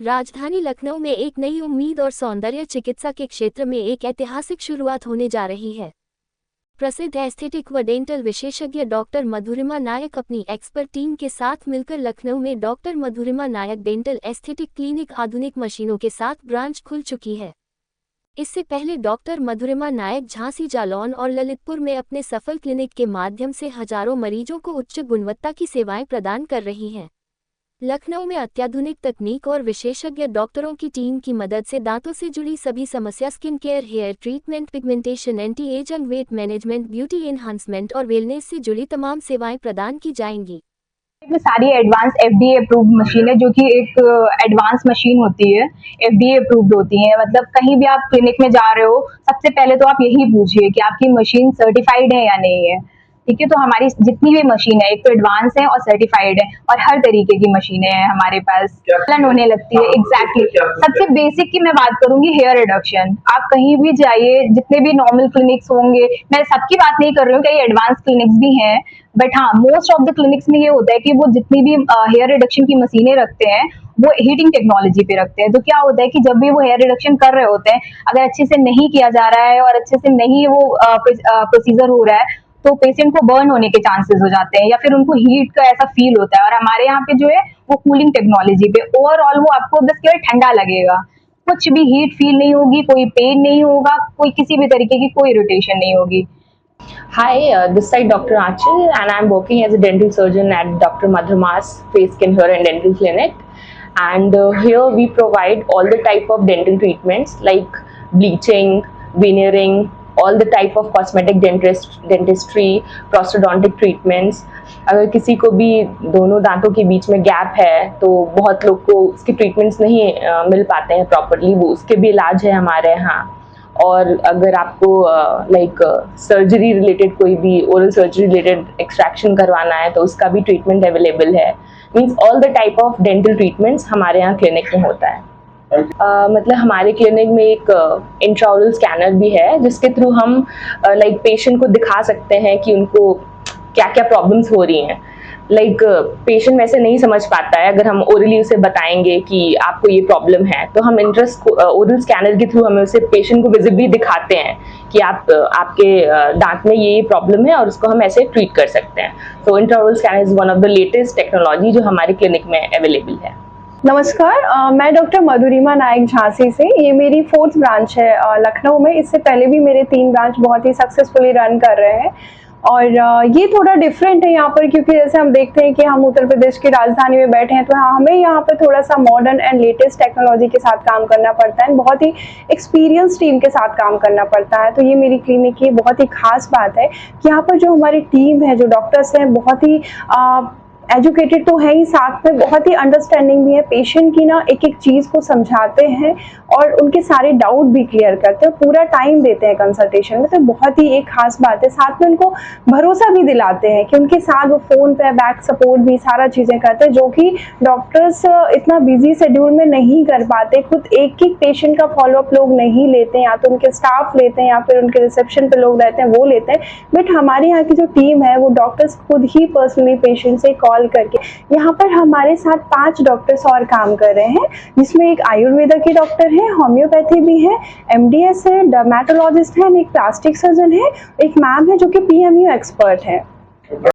राजधानी लखनऊ में एक नई उम्मीद और सौंदर्य चिकित्सा के क्षेत्र में एक ऐतिहासिक शुरुआत होने जा रही है। प्रसिद्ध एस्थेटिक व डेंटल विशेषज्ञ डॉक्टर मधुरिमा नायक अपनी एक्सपर्ट टीम के साथ मिलकर लखनऊ में डॉक्टर मधुरिमा नायक डेंटल एस्थेटिक क्लिनिक आधुनिक मशीनों के साथ ब्रांच खुल चुकी है। इससे पहले डॉक्टर मधुरिमा नायक झांसी जालौन और ललितपुर में अपने सफल क्लिनिक के माध्यम से हजारों मरीजों को उच्च गुणवत्ता की सेवाएं प्रदान कर रही हैं। लखनऊ में अत्याधुनिक तकनीक और विशेषज्ञ डॉक्टरों की टीम की मदद से दांतों से जुड़ी सभी समस्या, skin care, hair treatment, pigmentation, anti ageing, weight management, beauty enhancement और वेलनेस से जुड़ी तमाम सेवाएं प्रदान की जाएंगी। में सारी एडवांस FDA अप्रूव्ड मशीन है, जो कि एक एडवांस मशीन होती है, FDA अप्रूव्ड होती है। मतलब कहीं भी आप क्लिनिक में जा रहे हो, सबसे पहले तो आप यही पूछिए कि आपकी मशीन सर्टिफाइड है या नहीं है। ठीक है, तो हमारी जितनी भी मशीन है, एक तो एडवांस है और सर्टिफाइड है, और हर तरीके की मशीनें हैं हमारे पास। जलन होने लगती है, एग्जैक्टली सबसे बेसिक की मैं बात करूंगी, हेयर रिडक्शन। आप कहीं भी जाइए, जितने भी नॉर्मल क्लिनिक्स होंगे, मैं सबकी बात नहीं कर रही हूँ, कई एडवांस क्लिनिक्स भी हैं, बट हाँ, मोस्ट ऑफ द क्लिनिक्स में ये होता है कि वो जितनी भी हेयर रिडक्शन की मशीनें रखते हैं, वो हीटिंग टेक्नोलॉजी पे रखते हैं। तो क्या होता है कि जब भी वो हेयर रिडक्शन कर रहे होते हैं, अगर अच्छे से नहीं किया जा रहा है और अच्छे से नहीं वो प्रोसीजर हो रहा है, तो पेशेंट को बर्न होने के चांसेस हो जाते हैं, या फिर उनको हीट का ऐसा फील होता है। और हमारे यहाँ पे जो है वो कूलिंग टेक्नोलॉजी पे, ओवरऑल वो आपको बस केवल ठंडा लगेगा, कुछ भी हीट फील नहीं होगी, कोई पेन नहीं होगा, कोई किसी भी तरीके की कोई इरिटेशन नहीं होगी। Hi, this side Dr. Achal, and I'm working as a dental surgeon at Dr. Madhurma's Face Skin Hair and Dental Clinic. And here we provide all the type of dental treatments like bleaching, veneering, all the type of cosmetic dentistry, prosthodontic treatments. अगर किसी को भी दोनों दांतों के बीच में gap है, तो बहुत लोग को उसके ट्रीटमेंट्स नहीं मिल पाते हैं प्रॉपरली, वो उसके भी इलाज है हमारे यहाँ। और अगर आपको सर्जरी रिलेटेड, कोई भी ओरल सर्जरी रिलेटेड एक्सट्रैक्शन करवाना है, तो उसका भी ट्रीटमेंट अवेलेबल है। Means all the type of dental treatments हमारे यहाँ क्लिनिक में होता है। मतलब हमारे क्लिनिक में एक इंट्राओरल स्कैनर भी है, जिसके थ्रू हम पेशेंट को दिखा सकते हैं कि उनको क्या क्या प्रॉब्लम्स हो रही हैं। पेशेंट वैसे नहीं समझ पाता है, अगर हम ओरली उसे बताएंगे कि आपको ये प्रॉब्लम है, तो हम ओरल स्कैनर के थ्रू हमें उसे पेशेंट को विजिबली दिखाते हैं कि आपके दांत में ये प्रॉब्लम है और उसको हम ऐसे ट्रीट कर सकते हैं। तो intraoral scanner is one of the latest technology जो हमारे क्लिनिक में अवेलेबल है। नमस्कार, मैं डॉक्टर मधुरिमा नायक झांसी से, ये मेरी 4th ब्रांच है लखनऊ में। इससे पहले भी मेरे 3 ब्रांच बहुत ही सक्सेसफुली रन कर रहे हैं। और ये थोड़ा डिफरेंट है यहाँ पर, क्योंकि जैसे हम देखते हैं कि हम उत्तर प्रदेश की राजधानी में बैठे हैं, तो हमें यहाँ पर थोड़ा सा मॉडर्न एंड लेटेस्ट टेक्नोलॉजी के साथ काम करना पड़ता है, बहुत ही एक्सपीरियंस टीम के साथ काम करना पड़ता है। तो ये मेरी क्लिनिक की बहुत ही खास बात है कि यहाँ पर जो हमारी टीम है, जो डॉक्टर्स हैं, बहुत ही एजुकेटेड तो है ही, साथ में बहुत ही अंडरस्टैंडिंग भी है। पेशेंट की ना एक एक चीज़ को समझाते हैं और उनके सारे डाउट भी क्लियर करते हैं, पूरा टाइम देते हैं कंसल्टेशन में। तो बहुत ही एक खास बात है। साथ में उनको भरोसा भी दिलाते हैं कि उनके साथ वो फ़ोन पे बैक सपोर्ट भी सारा चीज़ें करते हैं, जो कि डॉक्टर्स इतना बिजी शेड्यूल में नहीं कर पाते। खुद एक एक पेशेंट का फॉलोअप लोग नहीं लेते हैं, या तो उनके स्टाफ लेते हैं या फिर उनके रिसेप्शन पे लोग रहते हैं वो लेते हैं। बट हमारे यहाँ की जो टीम है, वो डॉक्टर्स खुद ही पर्सनली पेशेंट से कॉल करके, यहाँ पर हमारे साथ 5 डॉक्टर्स और काम कर रहे हैं, जिसमें एक आयुर्वेदा के डॉक्टर हैं, होम्योपैथी भी है, MDS है, डर्मेटोलॉजिस्ट है, एक प्लास्टिक सर्जन है, एक मैम है जो कि PMU एक्सपर्ट है।